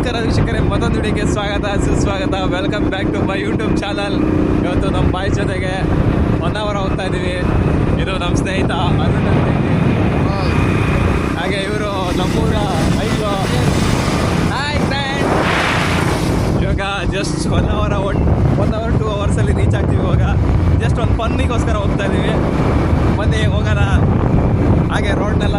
ನಮಸ್ಕಾರ ವೀಕ್ಷಕರೇ, ಮತ್ತೊಂದು ವಿಡಿಯೋಗೆ ಸ್ವಾಗತ ಸುಸ್ವಾಗತ. Welcome back to my YouTube channel. ಇವತ್ತು ನಮ್ಮ ಬಾಯ್ ಜೊತೆಗೆ ಹೊನ್ನಾವರ ಹೋಗ್ತಾ ಇದ್ದೀವಿ. ಇದು ನಮ್ಮ ಸ್ನೇಹಿತ ಅರುಣ್ ಅಂತ ಹೇಳಿ, ಹಾಗೆ ಇವರು ನಮ್ಮೂರ ಬೈಕು. ಹಾಯ್ ಫ್ರೆಂಡ್, ಇವಾಗ ಜಸ್ಟ್ 1 ಅವರ್ 2 ಅವರ್ಸಲ್ಲಿ ರೀಚ್ ಆಗ್ತೀವಿ. ಇವಾಗ ಜಸ್ಟ್ ಒಂದು ಫನ್ನಿಗೋಸ್ಕರ ಹೋಗ್ತಾ ಇದ್ದೀವಿ. ಬನ್ನಿ ಹೋಗೋಣ. ಹಾಗೆ ರೋಡ್ನೆಲ್ಲ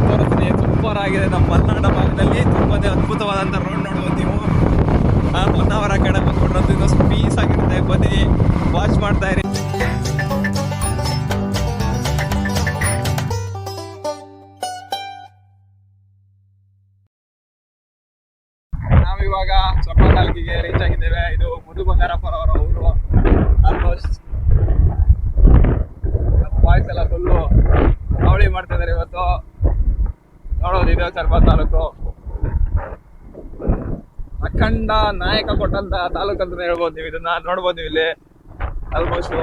ತೋರಿಸ್ತೀನಿ. ಸೂಪರ್ ಆಗಿದೆ. ನಮ್ಮ ಮಲೆನಾಡ ಭಾಗದಲ್ಲಿ ತುಂಬಾ ಅದ್ಭುತವಾದಂಥ ರೋಡ್ ನೋಡ್ಬೋದು ನೀವು. ಹೊನ್ನಾವರ ಕಡೆ ಬಂದ್ಬಿಟ್ರೆ ಇನ್ನೊಂದು ಪೀಸ್ ಆಗಿರುತ್ತೆ. ಬನ್ನಿ ವಾಚ್ ಮಾಡ್ತಾ ಇರಿ. ನಾವಿವಾಗ ಸ್ವಲ್ಪ ತಾಲೂಕಿಗೆ ರೀಚ್ ಆಗಿದ್ದೇವೆ. ಇದು ಮುದು ಬಂಗಾರಪ್ಪರ ಅವರ ಊರು. ಆಲ್ಮೋಸ್ಟ್ ಬಾಯ್ಸ್ ಎಲ್ಲ ಫುಲ್ಲು ಅವಳಿ ಮಾಡ್ತಾ ಇದ್ದಾರೆ ಇವತ್ತು. ನೋಡೋದು ಇದು ಚರ್ಮ ತಾಲೂಕು, ಅಖಂಡ ನಾಯಕ ಕೊಟ್ಟಂತ ತಾಲೂಕು ಅಂತ ಹೇಳ್ಬೋದು ನೀವು. ಇದನ್ನ ನೋಡ್ಬೋದು ನೀವು ಇಲ್ಲಿ. ಆಲ್ಮೋಸ್ಟ್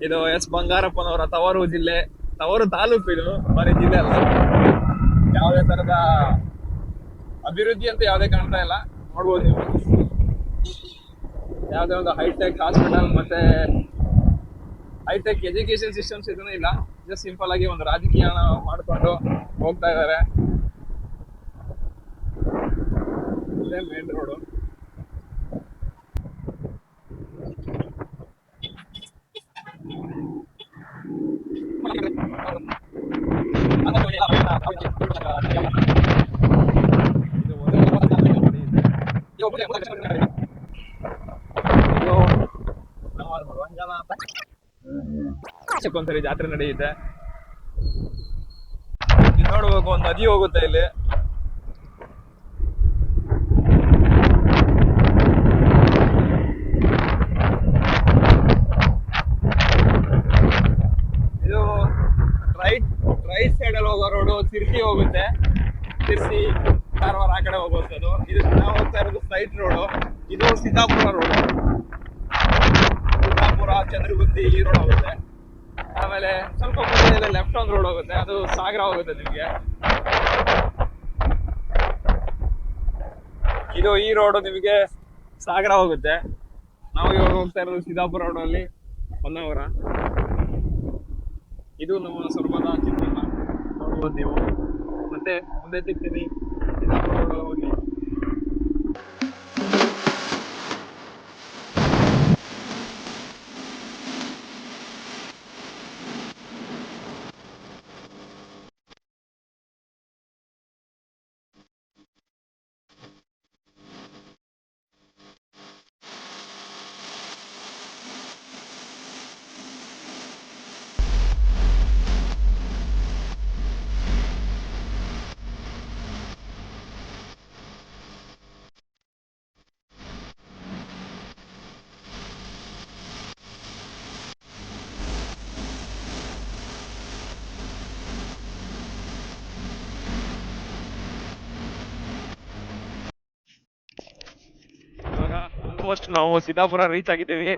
ಇದು ಎಸ್ ಬಂಗಾರಪ್ಪನವರ ತವರು ಜಿಲ್ಲೆ, ತವರು ತಾಲೂಕು. ಇದು ಬರೀ ಜಿಲ್ಲೆ ಅಲ್ಲ. ಯಾವುದೇ ತರದ ಅಭಿವೃದ್ಧಿ ಅಂತ ಯಾವುದೇ ಕಾಣ್ತಾ ಇಲ್ಲ. ನೋಡ್ಬೋದು ನೀವು. ಯಾವುದೇ ಒಂದು ಹೈಟೆಕ್ ಹಾಸ್ಪಿಟಲ್ ಮತ್ತೆ ಹೈಟೆಕ್ ಎಜುಕೇಶನ್ ಸಿಸ್ಟಮ್ಸ್ ಇದೂ ಇಲ್ಲ. ಜಸ್ಟ್ ಸಿಂಪಲ್ ಆಗಿ ಒಂದು ರಾಜಕೀಯ ಮಾಡ್ಕೊಂಡು ಹೋಗ್ತಾ ಇದ್ದಾರೆ. ಇದೇ ಮೇನ್ ರೋಡು. ಒಂದ್ಸರಿ ಜಾತ್ರೆ ನಡೆಯುತ್ತೆ. ನೋಡ್ಬೇಕು, ಒಂದು ನದಿ ಹೋಗುತ್ತೆ ಇಲ್ಲಿ. ಇದು ರೈಟ್ ಸೈಡ್ ಅಲ್ಲಿ ಹೋಗೋ ರೋಡು ಸಿರ್ಸಿ ಹೋಗುತ್ತೆ. ಸಿರ್ಸಿ ಕಾರವಾರ ಆ ಕಡೆ ಹೋಗುವಂಥದ್ದು. ಇದು ನಾವು ಹೋಗ್ತಾ ಇರೋದು ಸೈಡ್ ರೋಡು. ಇದು ಸಿದ್ದಾಪುರ ರೋಡು. ಸಿದ್ದಾಪುರ ಚಂದ್ರಗುತ್ತಿ ಈ ರೋಡ್ ಹೋಗುತ್ತೆ. ಆಮೇಲೆ ಸ್ವಲ್ಪ ಮುಂದೆ ಲೆಫ್ಟ್ ಒಂದು ರೋಡ್ ಹೋಗುತ್ತೆ, ಅದು ಸಾಗರ ಹೋಗುತ್ತೆ ನಿಮಗೆ. ಇದು ಈ ರೋಡು ನಿಮಗೆ ಸಾಗರ ಹೋಗುತ್ತೆ. ನಾವು ಇವಾಗ ಹೋಗ್ತಾ ಇರೋದು ಸಿದ್ದಾಪುರ ರೋಡಲ್ಲಿ ಹೊನ್ನಾವರ. ಇದು ನಮ್ಮ ಸ್ವರ್ಗದ ಚಿತ್ರಣ ನೋಡ್ಬೋದು ನೀವು. ಮತ್ತೆ ಮುಂದೆ ಸಿಗ್ತೀನಿ ಸಿದ್ದಾಪುರ ರೋಡ್ ಹೋಗಿ. ಆಲ್ಮೋಸ್ಟ್ ನಾವು ಸಿದ್ದಾಪುರ ರೀಚ್ ಆಗಿದ್ದೀವಿ.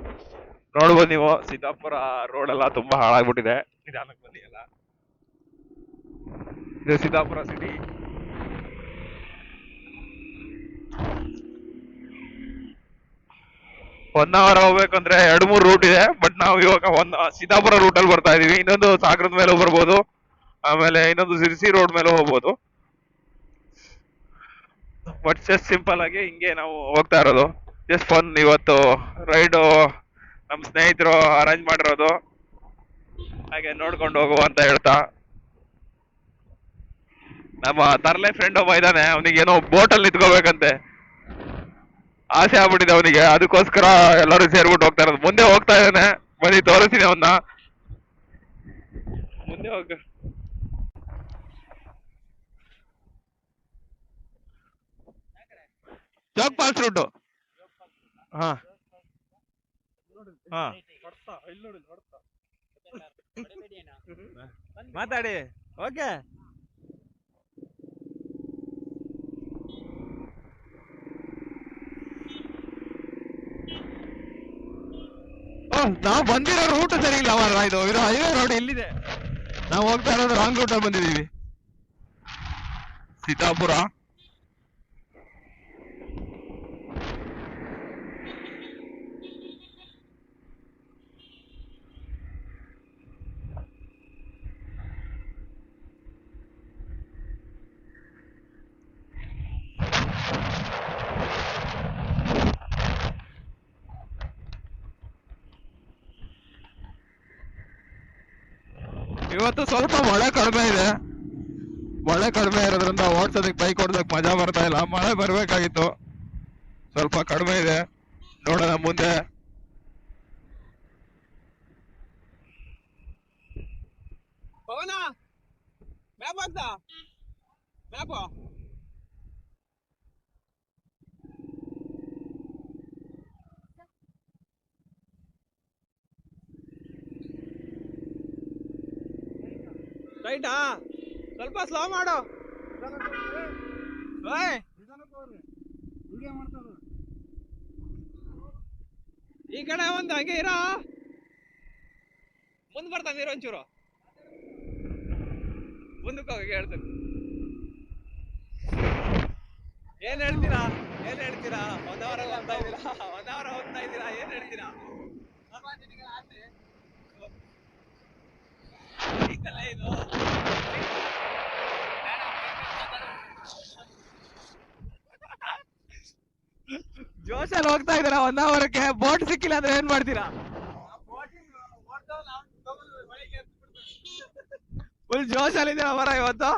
ನೋಡ್ಬೋದು ನೀವು, ಸಿದ್ದಾಪುರ ರೋಡ್ ಎಲ್ಲ ತುಂಬಾ ಹಾಳಾಗ್ಬಿಟ್ಟಿದೆ. ನಿಧಾನಕ್ಕೆ ಬನ್ನಿ ಎಲ್ಲ. ಇದು ಸಿದ್ದಾಪುರ ಸಿಟಿ. ಹೊನ್ನಾವರ ಹೋಗ್ಬೇಕಂದ್ರೆ 2-3 ರೂಟ್ ಇದೆ. ಬಟ್ ನಾವು ಇವಾಗ ಸಿದ್ದಾಪುರ ರೂಟ್ ಅಲ್ಲಿ ಬರ್ತಾ ಇದೀವಿ. ಇನ್ನೊಂದು ಸಾಗರದ ಮೇಲೆ ಬರ್ಬೋದು, ಆಮೇಲೆ ಇನ್ನೊಂದು ಸಿರ್ಸಿ ರೋಡ್ ಮೇಲೆ ಹೋಗ್ಬೋದು. ಬಟ್ ಜಸ್ಟ್ ಸಿಂಪಲ್ ಆಗಿ ಹಿಂಗೆ ನಾವು ಹೋಗ್ತಾ ಇರೋದು. Just fun. ಇವತ್ತು ರೈಡು ನಮ್ಮ ಸ್ನೇಹಿತರು ಅರೇಂಜ್ ಮಾಡಿರೋದು. ಹಾಗೆ ನೋಡ್ಕೊಂಡು ಹೋಗುವ ಅಂತ ಹೇಳ್ತಾ, ನಮ್ಮ ತರ್ಲೆ ಫ್ರೆಂಡ್ ಒಬ್ಬ ಇದ್ದಾನೆ. ಅವನಿಗೇನೋ ಬೋಟಲ್ಲಿ ನಿಂತ್ಕೋಬೇಕಂತೆ ಆಸೆ ಆಗ್ಬಿಟ್ಟಿದೆ ಅವನಿಗೆ. ಅದಕ್ಕೋಸ್ಕರ ಎಲ್ಲರೂ ಸೇರ್ಬಿಟ್ಟು ಹೋಗ್ತಾ ಇರೋದು. ಮುಂದೆ ಹೋಗ್ತಾ ಇದ್ದಾನೆ, ಬನ್ನಿ ತೋರಿಸ್ತೀನಿ ಅವನ್ನ. ಮುಂದೆ ಹೋಗ. Jog falls route. ಹಾ ಹಾ ಮಾತಾಡಿ. ಓಕೆ, ನಾವು ಬಂದಿರೋ ರೂಟ್ ಸರಿ ಇಲ್ಲ ಅವರ. ಇದು ಹೈವೇ ರೋಡ್ ಎಲ್ಲಿದೆ? ನಾವು ಹೋಗ್ತಾ ಇರೋದು ರಾಂಗ್ ರೂಟ್ ಅಲ್ಲಿ ಬಂದಿದ್ದೀವಿ. ಸಿದ್ದಾಪುರ ಇವತ್ತು ಸ್ವಲ್ಪ ಮಳೆ ಕಡಿಮೆ ಇದೆ. ಮಳೆ ಕಡಿಮೆ ಇರೋದ್ರಿಂದ ಓಡ್ಸೋದಕ್ಕೆ ಬೈಕ್ ಓಡ್ಸೋದಕ್ಕೆ ಮಜಾ ಬರ್ತಾ ಇಲ್ಲ. ಮಳೆ ಬರ್ಬೇಕಾಗಿತ್ತು, ಸ್ವಲ್ಪ ಕಡಿಮೆ ಇದೆ. ನೋಡೋಣ ಮುಂದೆ. ಪವನ ಮ್ಯಾಪ್ ಆಗ್ತಾ ಮ್ಯಾಪ್ ರೈಟಾ, ಸ್ವಲ್ಪ ಸ್ಲೋ ಮಾಡು. ಈ ಕಡೆ ಒಂದು ಹಂಗೆ ಇರೋ, ಮುಂದ್ ಬರ್ತಾನೆ ಇರೋ, ಒಂಚೂರು ಮುಂದಕ್ಕೆ ಹೋಗಿ ಹೇಳ್ತೀನಿ. ಏನ್ ಹೇಳ್ತೀರಾ, ಏನ್ ಹೇಳ್ತೀರಾ? 1 hour ಹೋಗ್ತಾ ಇದ್ದೀರಾ, 1 hour ಹೋಗ್ತಾ ಇದ್ದೀರಾ, ಏನ್ ಹೇಳ್ತೀರಾ? ಇದು ಜೋಶಲ್ಲಿ ಹೋಗ್ತಾ ಇದ್ದೀರಾ 1 hourಕ್ಕೆ. ಬೋಟ್ ಸಿಕ್ಕಿಲ್ಲ ಅಂದ್ರೆ ಏನ್ ಮಾಡ್ತೀರಾ? ಫುಲ್ ಜೋಶಲ್ಲಿ ಇದ್ದೀರಾ ಮರ ಇವತ್ತು.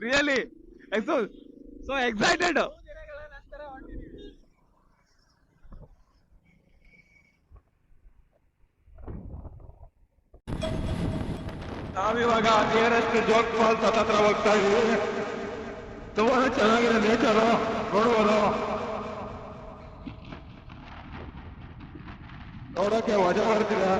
Really so excited. ನಾವಿವಾಗ ನಿಯರೆಸ್ಟ್ ಜೋಗ್ ಫಾಲ್ಸ್ ಹತ್ರ ಹೋಗ್ತಾ ಇದೀವಿ. ತುಂಬಾ ಚೆನ್ನಾಗಿದೆ ನೇಚರು, ನೋಡ್ಬೋದು. ನೋಡೋಕೆ ಮಜಾ ಮಾಡ್ತೀರಾ.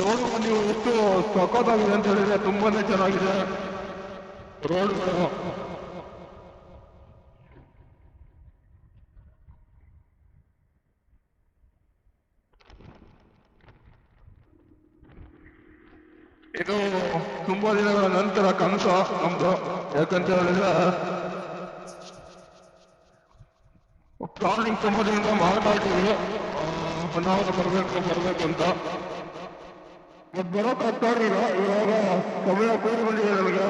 ನೋಡುವ ನೀವು ಎಷ್ಟು ಸಖತ್ತಾಗಿದೆ ಅಂತ ಹೇಳಿದ್ರೆ, ತುಂಬಾನೇ ಚೆನ್ನಾಗಿದೆ ರೋಡ್ಗಳು. ಇದು ತುಂಬಾ ದಿನಗಳ ನಂತರ ಕನಸು ನಮ್ದು. ಯಾಕಂತ ಹೇಳಿದ್ರೆ ಪ್ಲಾನಿಂಗ್ ತುಂಬಾ ದಿನದಿಂದ ಮಾತಾಡ್ತೀವಿ, ನಾವು ಬರ್ಬೇಕು ಅಂತ. ಬಟ್ ಬರೋಕ್ ಆಗ್ತಾ ಇರಲಿಲ್ಲ. ಇವಾಗ ಸಮಯ ಕೂಡಿ ಬಂದಿದೆ ನನಗೆ.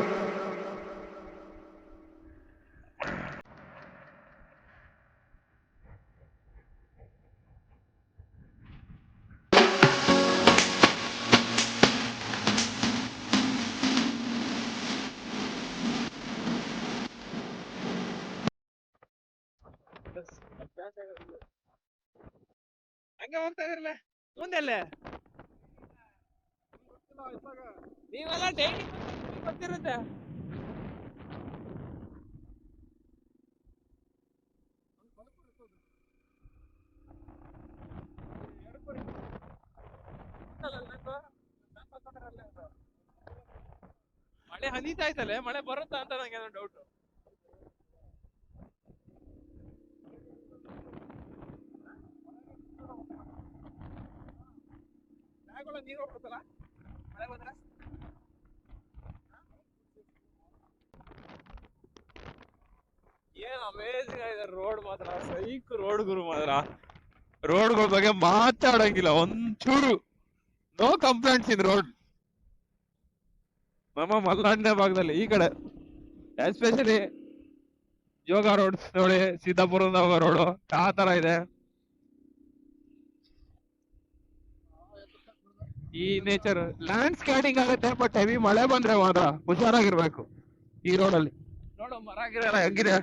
ಹಂಗೆ ಹೋಗ್ತಾ ಇದ್ರಲ್ಲ ಮುಂದೆಲ್ಲೇ ನೀವೆಲ್ಲ ಡೈಲಿ ಗೊತ್ತಿರುತ್ತೆ. ಮಳೆ ಹನಿತಾ ಇದ್ದಲ್ಲ, ಮಳೆ ಬರುತ್ತಾ ಅಂತ ನಂಗೆ ಡೌಟ್. ನೀರು ಹೋಗ್ತಲ್ಲ ಮಳೆ ಬಂದ್ರೆ. ಏನ್ ಅಮೇಜಿಂಗ್ ಆಗಿದೆ ರೋಡ್ ಮಾತ್ರ, ಸೈಕ್ ರೋಡ್ ಗುರು ಮಾತ್ರ. ರೋಡ್ಗಳ ಬಗ್ಗೆ ಮಾತಾಡಂಗಿಲ್ಲ ಒಂಚೂರು. ನೋ ಕಂಪ್ಲೇಂಟ್ಸ್ ಇನ್ ರೋಡ್. ನಮ್ಮ ಮಲ್ನಾಡಿನ ಭಾಗದಲ್ಲಿ ಈ ಕಡೆ ಎಸ್ಪೆಷಲಿ ಯೋಗ ರೋಡ್ ನೋಡಿ, ಸಿದ್ದಾಪುರದ ರೋಡ್ ಆ ತರ ಇದೆ. ಈ ನೇಚರ್ ಲ್ಯಾಂಡ್ ಸ್ಕೇಡಿಂಗ್ ಆಗುತ್ತೆ, ಬಟ್ ಹೆವಿ ಮಳೆ ಬಂದ್ರೆ ಮಾತ್ರ ಹುಷಾರಾಗಿರ್ಬೇಕು ಈ ರೋಡಲ್ಲಿ. ನೋಡು ಮರ ಗಿರ ಹೆಂಗಿದೆ.